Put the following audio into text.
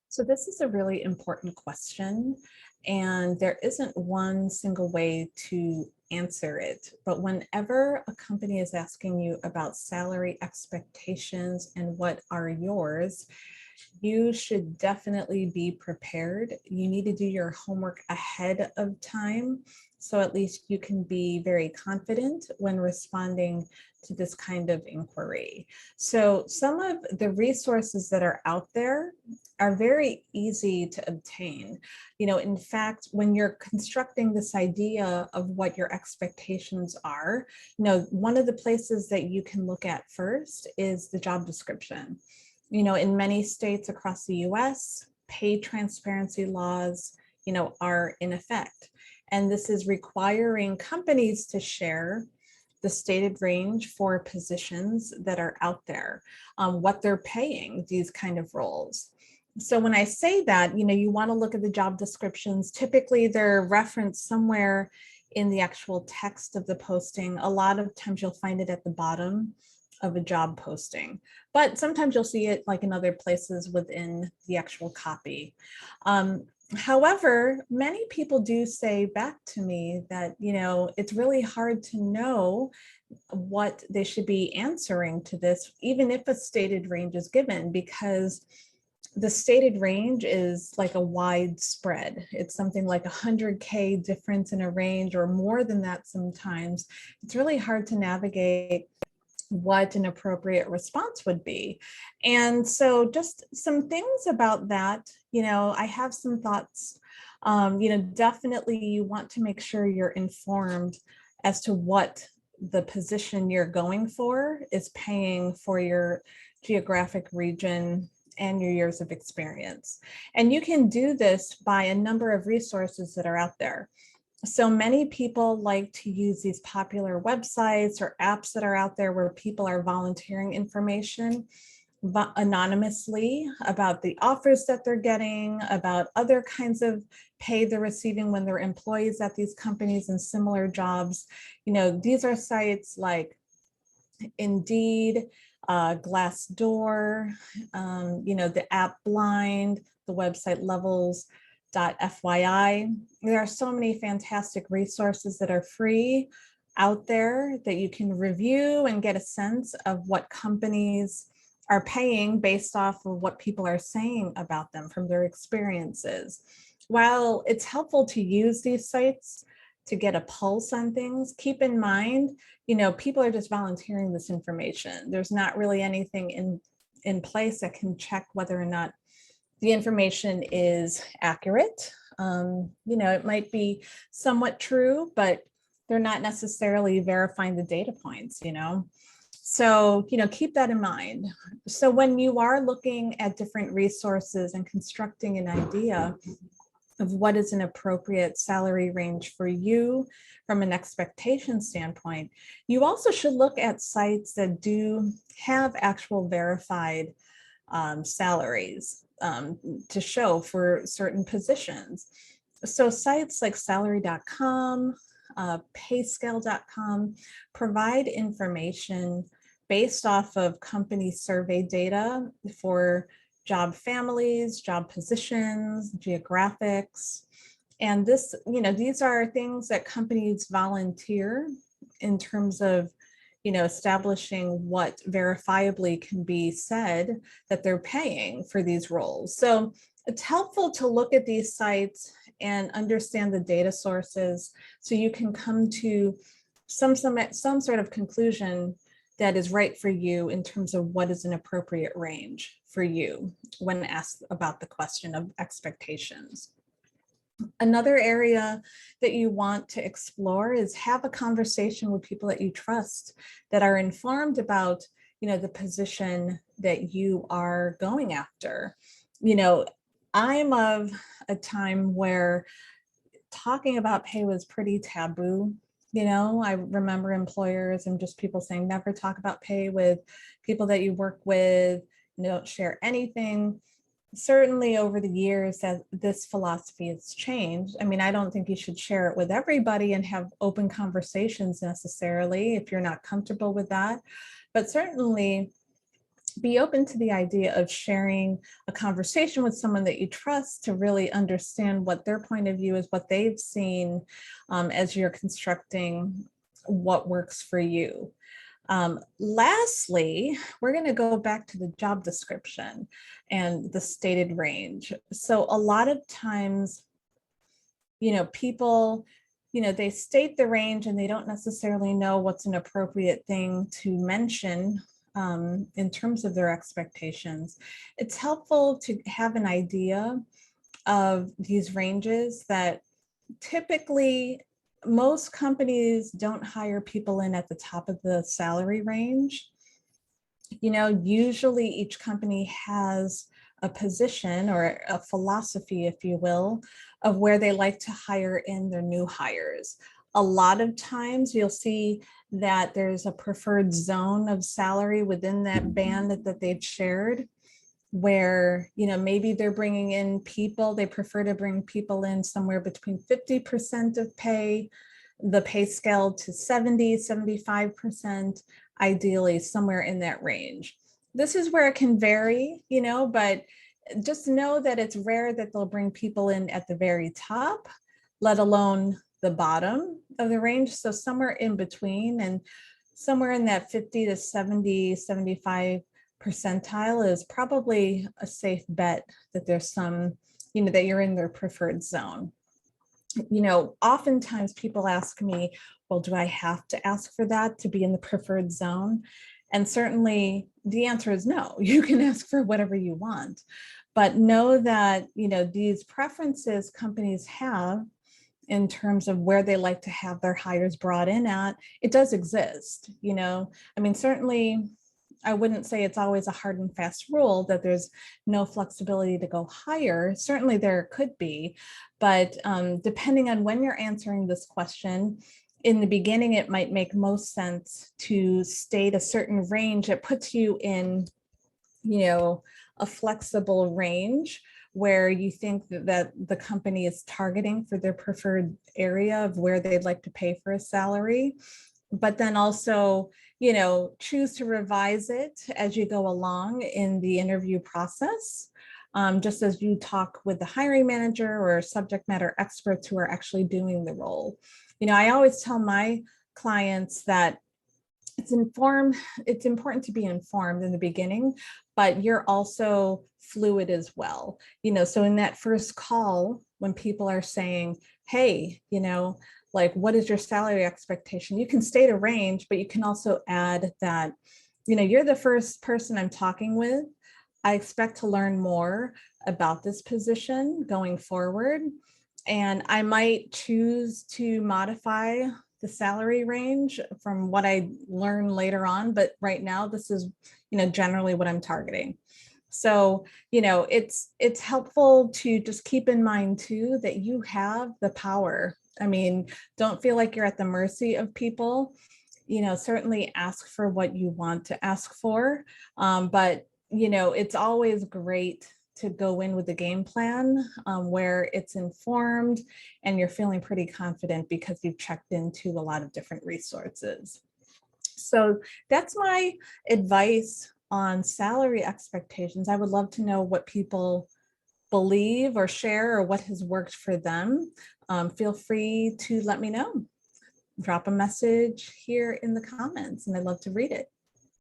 So this is a really important question, and there isn't one single way to answer it. But whenever a company is asking you about salary expectations and what are yours, you should definitely be prepared. You need to do your homework ahead of time, so at least you can be very confident when responding to this kind of inquiry. So some of the resources that are out there are very easy to obtain. In fact, when you're constructing this idea of what your expectations are, one of the places that you can look at first is the job description. In many states across the US, pay transparency laws, are in effect. And this is requiring companies to share the stated range for positions that are out there, what they're paying these kind of roles. So when I say that, you want to look at the job descriptions. Typically, they're referenced somewhere in the actual text of the posting. A lot of times you'll find it at the bottom of a job posting, but sometimes you'll see it like in other places within the actual copy. However, many people do say back to me that, it's really hard to know what they should be answering to this, even if a stated range is given, because the stated range is like a wide spread. It's something like 100K difference in a range or more than that sometimes. It's really hard to navigate what an appropriate response would be. And so just some things about that, I have some thoughts. Definitely you want to make sure you're informed as to what the position you're going for is paying for your geographic region and your years of experience. And you can do this by a number of resources that are out there. So many people like to use these popular websites or apps that are out there where people are volunteering information anonymously about the offers that they're getting, about other kinds of pay they're receiving when they're employees at these companies in similar jobs. These are sites like Indeed, Glassdoor, the app Blind, the website Levels.fyi. There are so many fantastic resources that are free out there that you can review and get a sense of what companies are paying based off of what people are saying about them from their experiences. While it's helpful to use these sites to get a pulse on things, keep in mind, people are just volunteering this information. There's not really anything in place that can check whether or not the information is accurate. It might be somewhat true, but they're not necessarily verifying the data points. So, keep that in mind. So when you are looking at different resources and constructing an idea of what is an appropriate salary range for you from an expectation standpoint, you also should look at sites that do have actual verified salaries to show for certain positions. So sites like salary.com, payscale.com provide information based off of company survey data for job families, job positions, geographics. And these are things that companies volunteer in terms of, establishing what verifiably can be said that they're paying for these roles. So it's helpful to look at these sites and understand the data sources so you can come to some sort of conclusion that is right for you in terms of what is an appropriate range for you when asked about the question of expectations. Another area that you want to explore is have a conversation with people that you trust that are informed about, the position that you are going after. I'm of a time where talking about pay was pretty taboo. I remember employers and just people saying, never talk about pay with people that you work with, don't share anything. Certainly over the years that this philosophy has changed. I mean, I don't think you should share it with everybody and have open conversations necessarily if you're not comfortable with that. But certainly be open to the idea of sharing a conversation with someone that you trust to really understand what their point of view is, what they've seen as you're constructing what works for you. Lastly, we're going to go back to the job description and the stated range. So a lot of times, people, they state the range and they don't necessarily know what's an appropriate thing to mention in terms of their expectations. It's helpful to have an idea of these ranges that typically most companies don't hire people in at the top of the salary range. Usually each company has a position or a philosophy, if you will, of where they like to hire in their new hires. A lot of times you'll see that there's a preferred zone of salary within that band that they've shared, where maybe they're bringing in people, they prefer to bring people in somewhere between 50% of the pay scale to 70-75%, ideally somewhere in that range. This is where it can vary, but just know that it's rare that they'll bring people in at the very top, let alone the bottom of the range. So somewhere in between, and somewhere in that 50 to 70, 75 percentile is probably a safe bet that there's some, that you're in their preferred zone. Oftentimes people ask me, well, do I have to ask for that to be in the preferred zone? And certainly the answer is no. You can ask for whatever you want, but know that, these preferences companies have in terms of where they like to have their hires brought in at, it does exist. Certainly I wouldn't say it's always a hard and fast rule that there's no flexibility to go higher. Certainly there could be, but depending on when you're answering this question, in the beginning, it might make most sense to state a certain range that puts you in, a flexible range where you think that the company is targeting for their preferred area of where they'd like to pay for a salary. But then also, choose to revise it as you go along in the interview process, just as you talk with the hiring manager or subject matter experts who are actually doing the role. I always tell my clients that it's important to be informed in the beginning, but you're also fluid as well. So in that first call, when people are saying, hey, like, what is your salary expectation? You can state a range, but you can also add that, you're the first person I'm talking with. I expect to learn more about this position going forward. And I might choose to modify the salary range from what I learn later on. But right now, this is, generally what I'm targeting. So, it's helpful to just keep in mind too, that you have the power. Don't feel like you're at the mercy of people. Certainly ask for what you want to ask for. But, it's always great to go in with the game plan where it's informed and you're feeling pretty confident because you've checked into a lot of different resources. So that's my advice on salary expectations. I would love to know what people believe or share or what has worked for them. Feel free to let me know. Drop a message here in the comments and I'd love to read it.